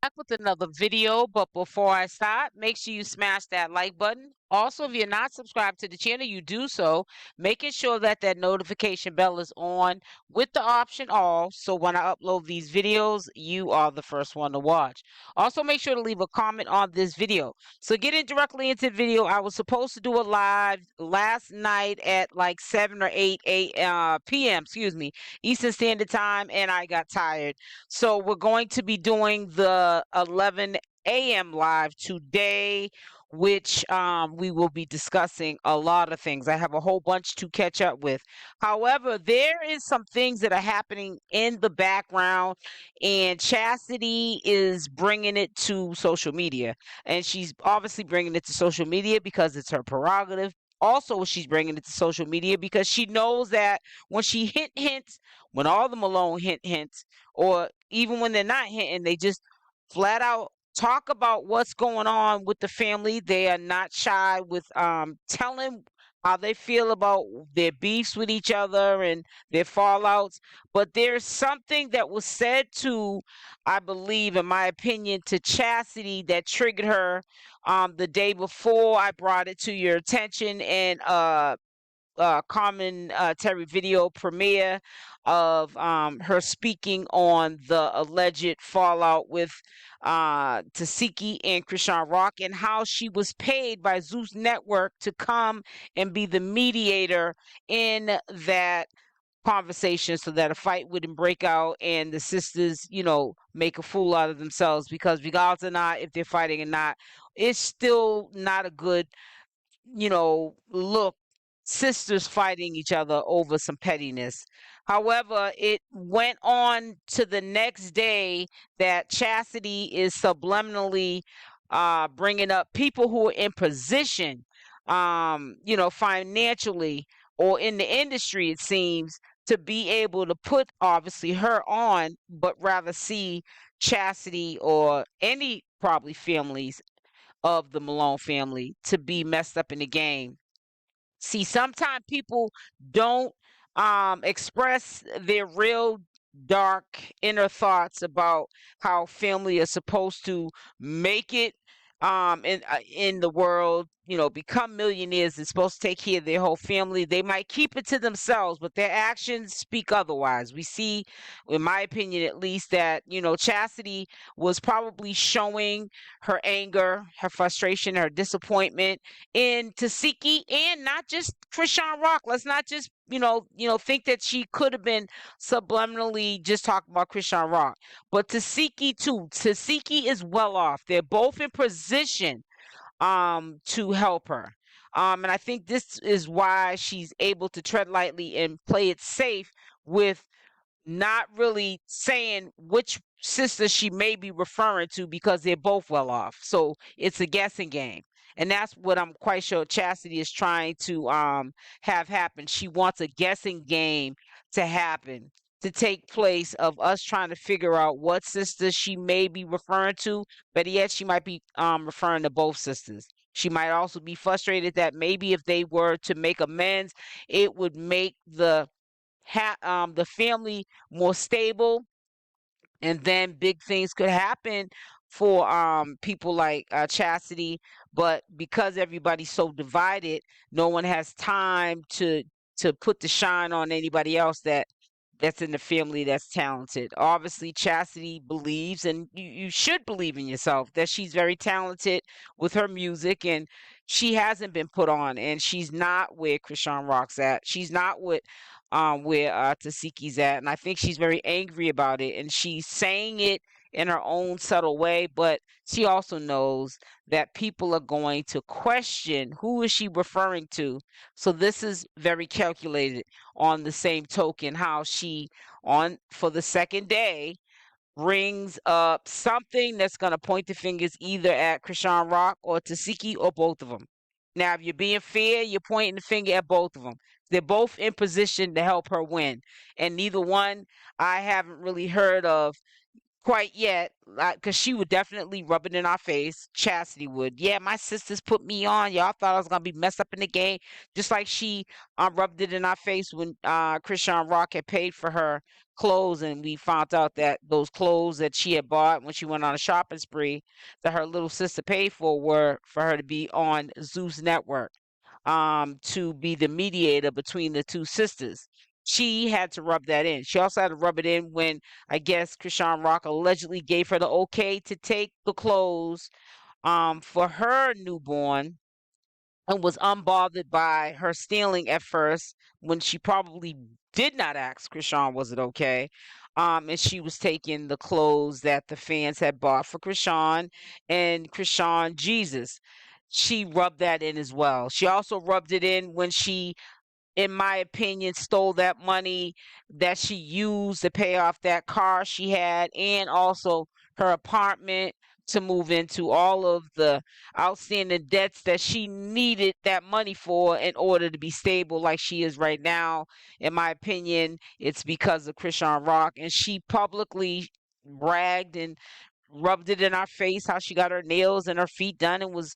Back with another video, but before I start, make sure you smash that like button. Also, if you're not subscribed to the channel, you do so, making sure that that notification bell is on with the option all, so when I upload these videos, you are the first one to watch. Also, make sure to leave a comment on this video. So getting directly into the video, I was supposed to do a live last night at like 7 or 8 p.m., excuse me, Eastern Standard Time, and I got tired. So we're going to be doing the 11 a.m. live today, which we will be discussing a lot of things. I have a whole bunch to catch up with. However, there is some things that are happening in the background, and Chassidy is bringing it to social media. And she's obviously bringing it to social media because it's her prerogative. Also, she's bringing it to social media because she knows that when she hints, when all the Malone hints, or even when they're not hinting, they just flat out talk about what's going on with the family. They are not shy with telling how they feel about their beefs with each other and their fallouts. But there's something that was said to, I believe, in my opinion, to Chassidy that triggered her the day before I brought it to your attention, and commentary video premiere of her speaking on the alleged fallout with Tesekhi and CashApp, and how she was paid by Zeus Network to come and be the mediator in that conversation so that a fight wouldn't break out and the sisters, make a fool out of themselves, because regardless or not, if they're fighting or not, it's still not a good, look, sisters fighting each other over some pettiness. However, it went on to the next day that Chassidy is subliminally bringing up people who are in position, financially or in the industry, it seems, to be able to put obviously her on, but rather see Chassidy or any probably families of the Malone family to be messed up in the game. See, sometimes people don't express their real dark inner thoughts about how family is supposed to make it in the world, become millionaires. They're supposed to take care of their whole family. They might keep it to themselves, but their actions speak otherwise. We see, in my opinion at least, that Chassidy was probably showing her anger, her frustration, her disappointment in Tesekhi, and not just CashApp. Let's not just think that she could have been subliminally just talking about CashApp, but Tesekhi too. Tesekhi is well off. They're both in position to help her. And I think this is why she's able to tread lightly and play it safe with not really saying which sister she may be referring to, because they're both well off. So it's a guessing game. And that's what I'm quite sure Chassidy is trying to have happen. She wants a guessing game to happen, to take place, of us trying to figure out what sister she may be referring to, but yet she might be referring to both sisters. She might also be frustrated that maybe if they were to make amends, it would make the family more stable, and then big things could happen for people like Chassidy. But because everybody's so divided, no one has time to put the shine on anybody else that's in the family that's talented. Obviously, Chassidy believes, and you should believe in yourself, that she's very talented with her music, and she hasn't been put on, and she's not where CashApp's at. She's not where Tesekhi's at, and I think she's very angry about it, and she's saying it in her own subtle way, but she also knows that people are going to question who is she referring to. So this is very calculated. On the same token, how she, on for the second day, brings up something that's going to point the fingers either at CashApp or Tesekhi, or both of them. Now, if you're being fair, you're pointing the finger at both of them. They're both in position to help her win, and neither one I haven't really heard of quite yet, because she would definitely rub it in our face. Chasity would. Yeah, my sisters put me on. Y'all thought I was gonna be messed up in the game, just like she rubbed it in our face when ChriseanRock had paid for her clothes, and we found out that those clothes that she had bought when she went on a shopping spree that her little sister paid for were for her to be on Zeus Network, to be the mediator between the two sisters. She had to rub that in. She also had to rub it in when I guess ChriseanRock allegedly gave her the okay to take the clothes for her newborn, and was unbothered by her stealing at first when she probably did not ask Chrisean was it okay. And she was taking the clothes that the fans had bought for Chrisean and 𝗪𝗓𝗔𝗧. She rubbed that in as well. She also rubbed it in when she, in my opinion, stole that money that she used to pay off that car she had, and also her apartment to move into, all of the outstanding debts that she needed that money for in order to be stable like she is right now. In my opinion, it's because of ChriseanRock, and she publicly bragged and rubbed it in our face how she got her nails and her feet done and was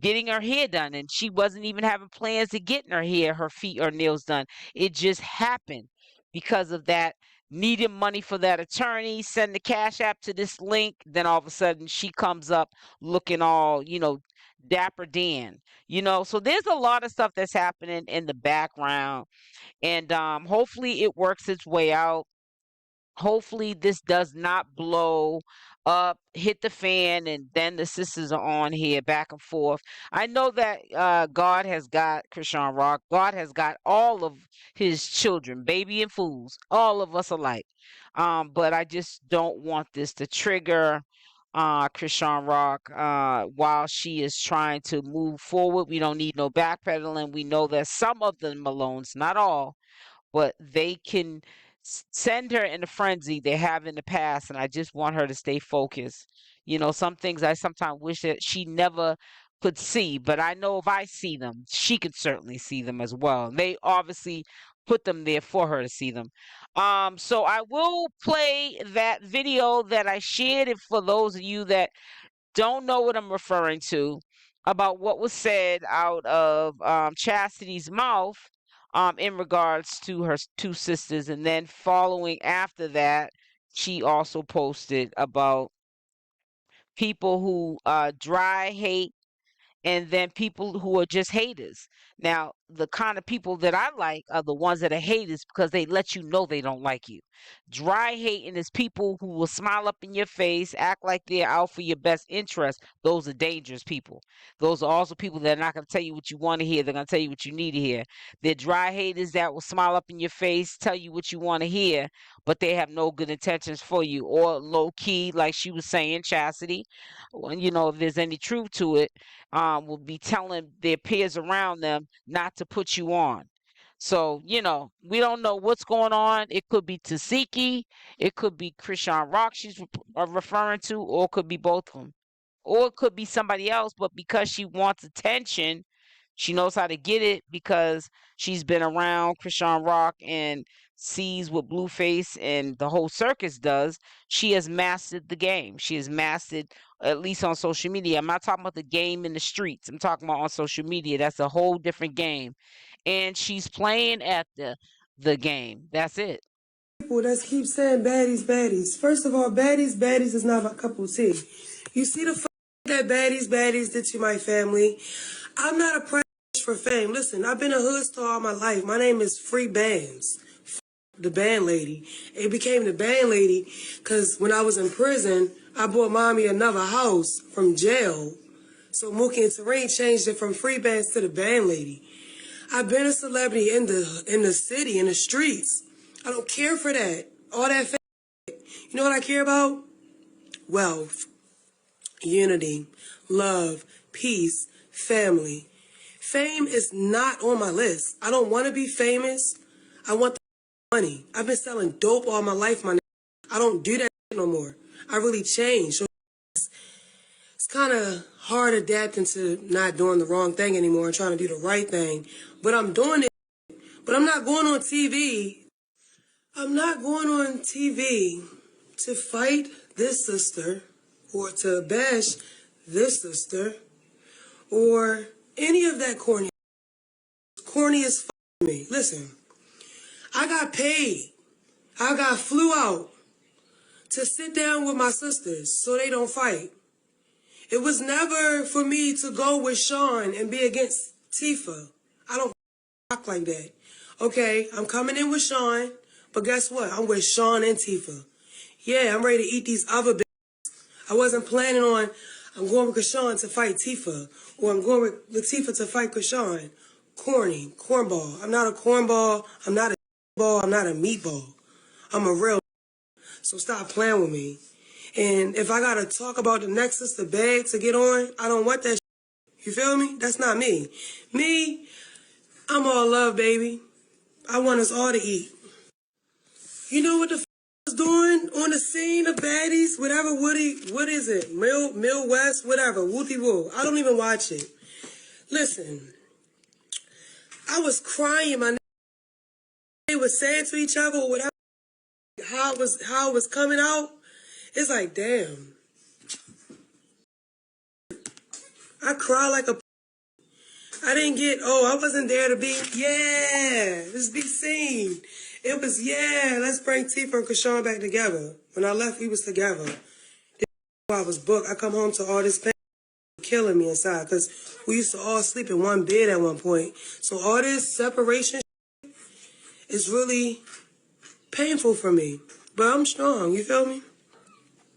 getting her hair done, and she wasn't even having plans to getting her hair, her feet, or nails done. It just happened because of that, needing money for that attorney, send the cash app to this link, then all of a sudden she comes up looking all, dapper Dan. So there's a lot of stuff that's happening in the background, and hopefully it works its way out. Hopefully this does not blow up, hit the fan, and then the sisters are on here back and forth. I know that God has got ChriseanRock. God has got all of his children, baby and fools, all of us alike. But I just don't want this to trigger ChriseanRock while she is trying to move forward. We don't need no backpedaling. We know that some of the Malones, not all, but they can send her in a frenzy they have in the past, and I just want her to stay focused. Some things I sometimes wish that she never could see, but I know if I see them, she could certainly see them as well. They obviously put them there for her to see them. So I will play that video that I shared, and for those of you that don't know what I'm referring to, about what was said out of Chastity's mouth in regards to her two sisters. And then following after that, she also posted about people who dry hate, and then people who are just haters. Now, the kind of people that I like are the ones that are haters because they let you know they don't like you. Dry hating is people who will smile up in your face, act like they're out for your best interest. Those are dangerous people. Those are also people that are not going to tell you what you want to hear. They're going to tell you what you need to hear. They're dry haters that will smile up in your face, tell you what you want to hear, but they have no good intentions for you. Or low key, like she was saying, Chassidy, if there's any truth to it, will be telling their peers around them not to put you on. So, we don't know what's going on. It could be Tesekhi, it could be ChriseanRock she's referring to, or it could be both of them. Or it could be somebody else, but because she wants attention, she knows how to get it because she's been around ChriseanRock and sees what Blueface and the whole circus does. She has mastered the game. She has mastered, at least on social media. I'm not talking about the game in the streets. I'm talking about on social media. That's a whole different game. And she's playing at the game. That's it. People that keep saying baddies, baddies. First of all, baddies is not my cup of tea. You see the that baddies did to my family. I'm not a price for fame. Listen, I've been a hood star all my life. My name is Free Bands, the band lady. It became the band lady because when I was in prison, I bought mommy another house from jail. So Mookie and Terrain changed it from Free Bands to the band lady. I've been a celebrity in the city, in the streets. I don't care for that. All that fame. You know what I care about? Wealth, unity, love, peace, family. Fame is not on my list. I don't want to be famous. I want the money. I've been selling dope all my life, my nigga. I don't do that no more. I really changed. So it's kind of hard adapting to not doing the wrong thing anymore and trying to do the right thing. But I'm doing it. But I'm not going on TV. I'm not going on TV to fight this sister, or to bash this sister, or any of that corny as me. Listen, I got paid. I got flew out to sit down with my sisters so they don't fight. It was never for me to go with Sean and be against Tifa. I don't rock like that. Okay, I'm coming in with Sean, but guess what? I'm with Sean and Tifa. Yeah, I'm ready to eat these other bitches. I wasn't planning on, I'm going with Chrisean to fight Tifa, or I'm going with Tifa to fight Chrisean. Corny, cornball. I'm not a cornball. I'm not a ball. I'm not a meatball. I'm a real. So stop playing with me. And if I gotta talk about the Nexus, the bag to get on, I don't want that shit. You feel me? That's not me. Me, I'm all love, baby. I want us all to eat. You know what the is doing on the scene of baddies? Whatever, Woody, what is it? Mill West, whatever, Wooty Woo. I don't even watch it. Listen, I was crying, my they were saying to each other or whatever, how it was coming out. It's like, damn. I cry like a I didn't get, I wasn't there to be, let's be seen. It was, let's bring Tifa and Chrisean back together. When I left, we was together. I was booked. I come home to all this pain killing me inside because we used to all sleep in one bed at one point. So all this separation is really painful for me. But I'm strong, you feel me?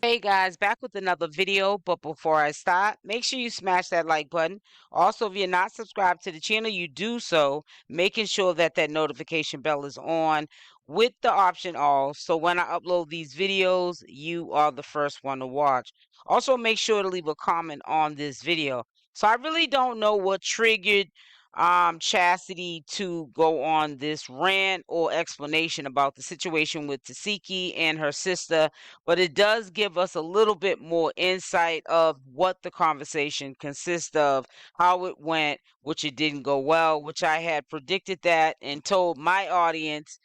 Hey guys, back with another video, but before I start, make sure you smash that like button. Also, if you're not subscribed to the channel, you do so, making sure that that notification bell is on with the option all, so when I upload these videos, you are the first one to watch. Also, make sure to leave a comment on this video. So I really don't know what triggered Chassidy to go on this rant or explanation about the situation with Tesekhi and her sister, but it does give us a little bit more insight of what the conversation consists of, how it went, which it didn't go well, which I had predicted that and told my audience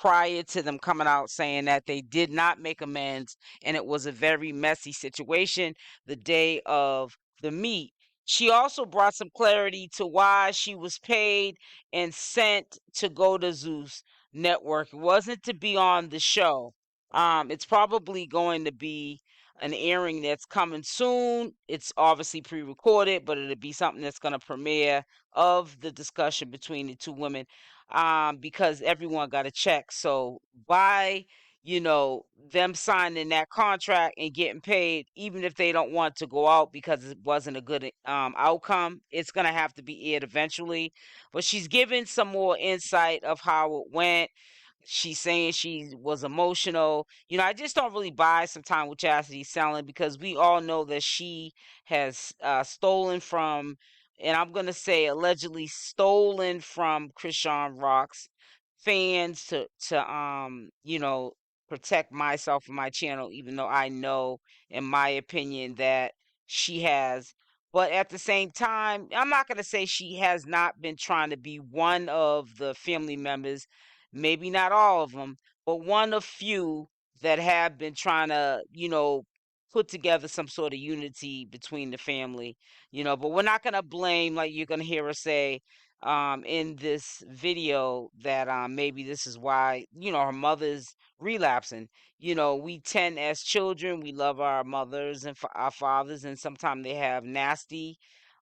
prior to them coming out saying that they did not make amends and it was a very messy situation the day of the meet. She also brought some clarity to why she was paid and sent to go to Zeus Network. It wasn't to be on the show. It's probably going to be an airing that's coming soon. It's obviously pre-recorded, but it'll be something that's going to premiere of the discussion between the two women, because everyone got a check. So by them signing that contract and getting paid, even if they don't want to go out because it wasn't a good outcome, it's going to have to be aired eventually. But she's given some more insight of how it went. She's saying she was emotional. I just don't really buy some time with Chastity selling because we all know that she has stolen from, and I'm going to say allegedly stolen from CashApp's fans to protect myself and my channel, even though I know, in my opinion, that she has. But at the same time, I'm not going to say she has not been trying to be one of the family members, maybe not all of them, but one of few that have been trying to, put together some sort of unity between the family, but we're not going to blame, like you're going to hear her say in this video, that maybe this is why, her mother's relapsing. We tend as children, we love our mothers and our fathers, and sometimes they have nasty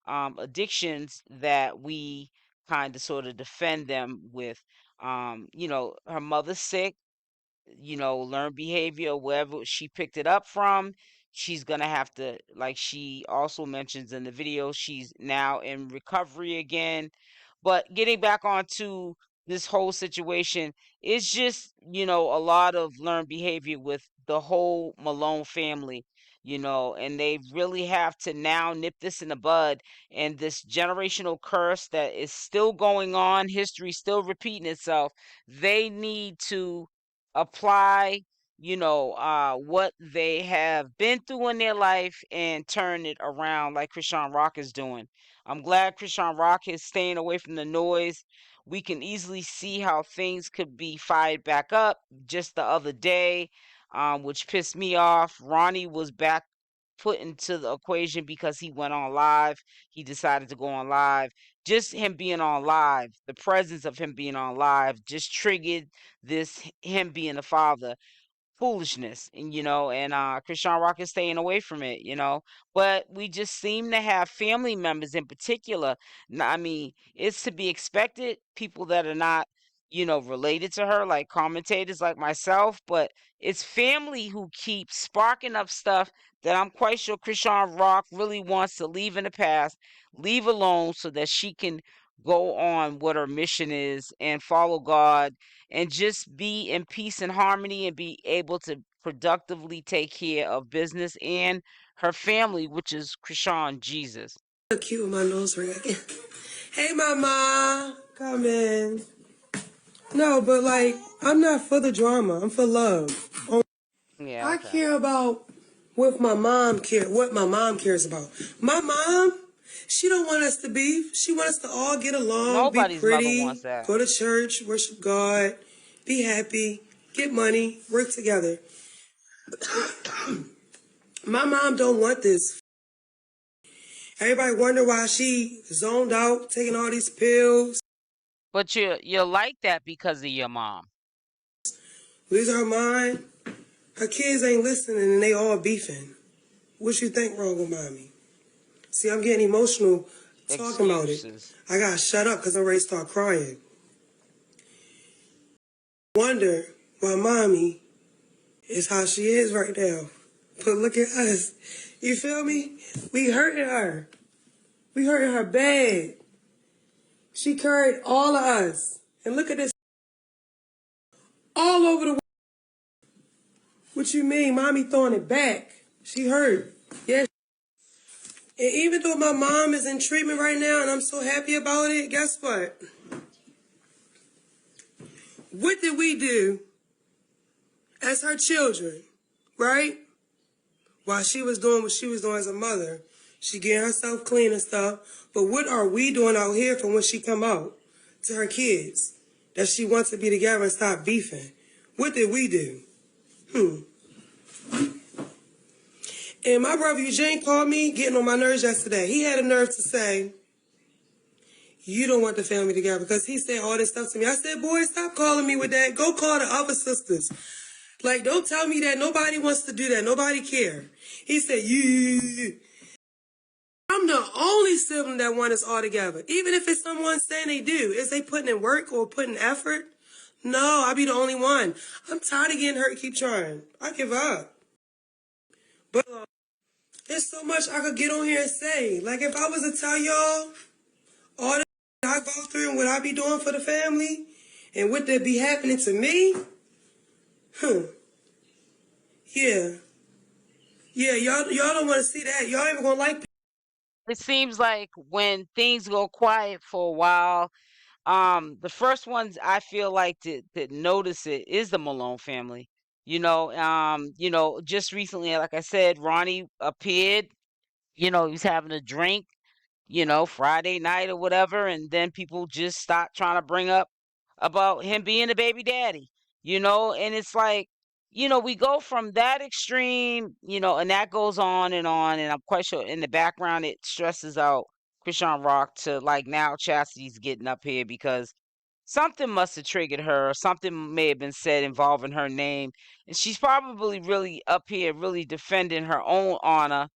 addictions that we kind of sort of defend them with. Her mother's sick, learn behavior wherever she picked it up from. She's gonna have to, like she also mentions in the video, she's now in recovery again. But getting back onto this whole situation, it's just, a lot of learned behavior with the whole Malone family, and they really have to now nip this in the bud. And this generational curse that is still going on, history still repeating itself, they need to apply, what they have been through in their life and turn it around like CashApp is doing. I'm glad CashApp is staying away from the noise. We can easily see how things could be fired back up. Just the other day, which pissed me off. Ronnie was back put into the equation because he went on live. He decided to go on live. Just him being on live, the presence of him being on live just triggered this him being a father foolishness, and Chriseanrock is staying away from it, but we just seem to have family members in particular. I mean, it's to be expected, people that are not related to her, like commentators like myself, but it's family who keep sparking up stuff that I'm quite sure Chriseanrock really wants to leave in the past, leave alone, so that she can go on what her mission is and follow God and just be in peace and harmony and be able to productively take care of business and her family, which is Chrisean Jesus. So cute with my nose ring. Hey, mama, come in. No, but like, I'm not for the drama. I'm for love. Yeah, I okay. care about what my mom cares about. My mom, she don't want us to beef. She wants us to all get along, Nobody's be mother pretty, wants that. go to church, worship God, be happy, get money, work together. My mom don't want this. Everybody wonder why she zoned out, taking all these pills. But you're like that because of your mom. Losing her mind. Her kids ain't listening and they all beefing. What you think wrong with mommy? See, I'm getting emotional talking about it. I gotta shut up because I'm ready to start crying. Wonder why mommy is how she is right now. But look at us. You feel me? We hurting her. We hurting her bad. She carried all of us. And look at this. All over the world. What you mean? Mommy throwing it back. She hurt. Yes. And even though my mom is in treatment right now and I'm so happy about it, guess what? What did we do as her children, right? While she was doing what she was doing as a mother, she getting herself clean and stuff. But what are we doing out here from when she come out to her kids that she wants to be together and stop beefing? What did we do? And my brother Eugene called me getting on my nerves yesterday. He had a nerve to say, you don't want the family together because he said all this stuff to me. I said, boy, stop calling me with that. Go call the other sisters. Like, don't tell me that nobody wants to do that. Nobody care. He said, you. I'm the only sibling that want us all together. Even if it's someone saying they do. Is they putting in work or putting effort? No, I'll be the only one. I'm tired of getting hurt. Keep trying. I give up. But there's so much I could get on here and say. Like, if I was to tell y'all all the I go through and what I be doing for the family and what that be happening to me, yeah. Yeah, y'all don't want to see that. Y'all ain't gonna like. It seems like when things go quiet for a while, the first ones I feel like to notice it is the Malone family. Just recently, like I said, Ronnie appeared. He was having a drink, Friday night or whatever, and then people just stopped trying to bring up about him being a baby daddy, and it's like, we go from that extreme, and that goes on, and I'm quite sure in the background it stresses out Chriseanrock to like now Chassidy's getting up here because something must have triggered her, or something may have been said involving her name, and she's probably really up here really defending her own honor,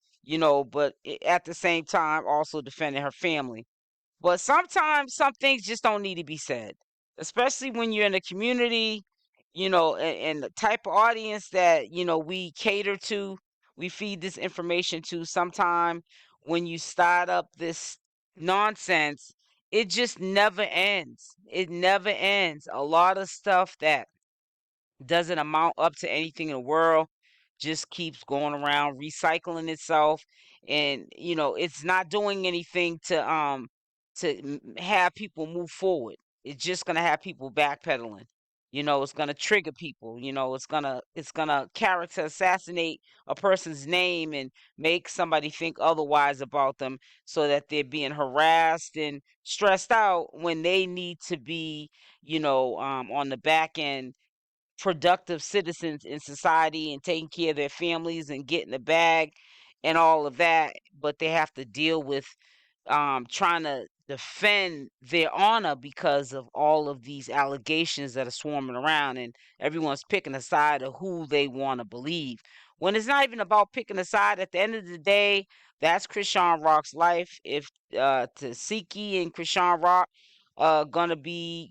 but at the same time also defending her family. But sometimes some things just don't need to be said, especially when you're in a community, and the type of audience that, we cater to, we feed this information to. Sometime when you start up this nonsense, it just never ends. It never ends. A lot of stuff that doesn't amount up to anything in the world just keeps going around recycling itself, and it's not doing anything to have people move forward. It's just going to have people backpedaling. It's going to trigger people. It's going to character assassinate a person's name and make somebody think otherwise about them, so that they're being harassed and stressed out when they need to be on the back end productive citizens in society and taking care of their families and getting the bag and all of that, but they have to deal with trying to defend their honor because of all of these allegations that are swarming around, and everyone's picking a side of who they want to believe. When it's not even about picking a side, at the end of the day, that's Chrisean Rock's life. If Tesekhi and Chrisean Rock gonna be,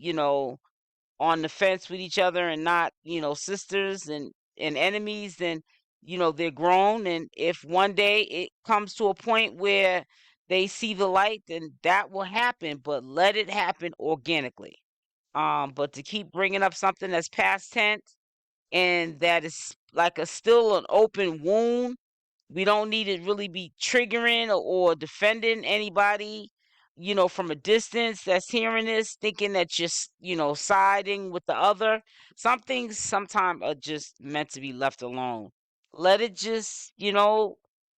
on the fence with each other and not, sisters and enemies, then they're grown. And if one day it comes to a point where they see the light, then that will happen, but let it happen organically. But to keep bringing up something that's past tense and that is like a still an open wound, we don't need to really be triggering or defending anybody, from a distance that's hearing this, thinking that just, siding with the other. Some things sometimes are just meant to be left alone. Let it just,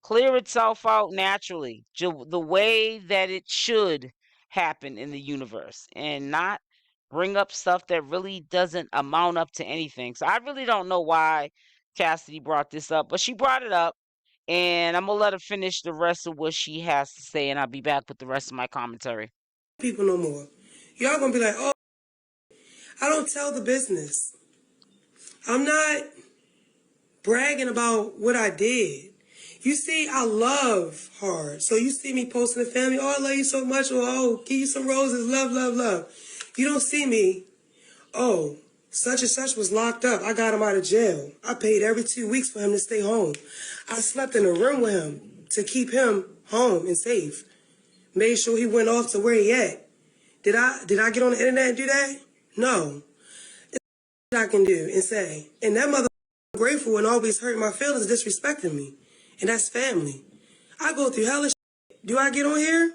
clear itself out naturally, the way that it should happen in the universe, and not bring up stuff that really doesn't amount up to anything. So I really don't know why Chassidy brought this up, but she brought it up, and I'm gonna let her finish the rest of what she has to say, and I'll be back with the rest of my commentary. People no more. Y'all gonna be like, oh, I don't tell the business. I'm not bragging about what I did. You see, I love hard. So you see me posting the family, oh, I love you so much, or oh, give you some roses, love, love, love. You don't see me, oh, such and such was locked up. I got him out of jail. I paid every 2 weeks for him to stay home. I slept in a room with him to keep him home and safe. Made sure he went off to where he at. Did I get on the internet and do that? No. It's what I can do and say. And that mother grateful and always hurt my feelings, disrespecting me. And that's family. I go through hella shit. Do I get on here?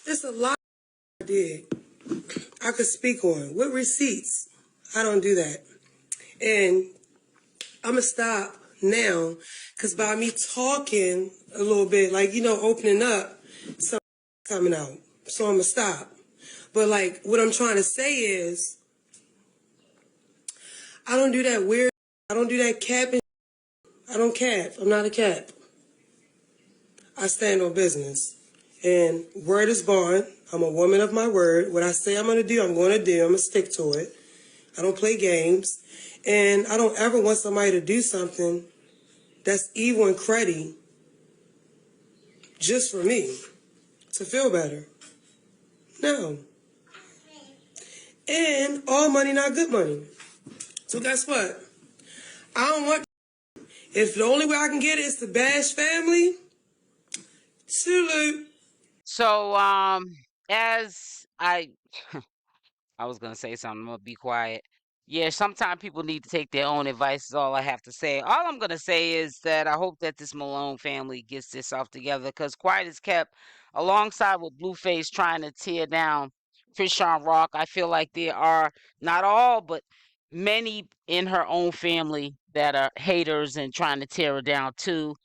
It's a lot I did. I could speak on. With receipts, I don't do that. And I'm going to stop now, because by me talking a little bit, like, opening up, something's coming out. So I'm going to stop. But, like, what I'm trying to say is, I don't do that weird, I don't do that capping. I don't cap. I'm not a cap. I stand on business. And word is bond. I'm a woman of my word. What I say I'm going to do, I'm going to do. I'm going to stick to it. I don't play games. And I don't ever want somebody to do something that's evil and cruddy just for me, to feel better. No. And all money, not good money. So guess what? I don't want, if the only way I can get it is to bash family, salute. So, as I was gonna say something, I'm gonna be quiet. Yeah, sometimes people need to take their own advice, is all I have to say. All I'm gonna say is that I hope that this Malone family gets themselves together, because quiet is kept, alongside with Blueface trying to tear down Chrisean Rock. I feel like there are not all, but many in her own family that are haters and trying to tear her down too.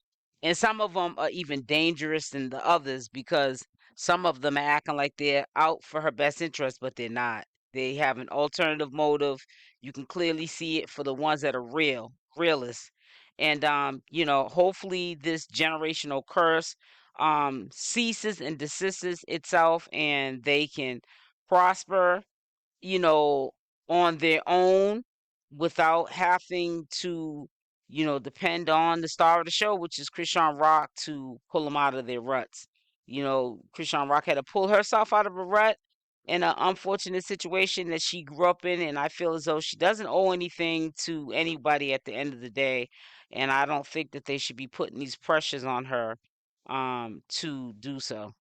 And some of them are even dangerous than the others, because some of them are acting like they're out for her best interest, but they're not. They have an alternative motive. You can clearly see it for the ones that are realists. And hopefully this generational curse ceases and desists itself, and they can prosper, you know, on their own, without having to, depend on the star of the show, which is Chrisean Rock, to pull them out of their ruts. Chrisean Rock had to pull herself out of a rut in an unfortunate situation that she grew up in, and I feel as though she doesn't owe anything to anybody at the end of the day, and I don't think that they should be putting these pressures on her to do so.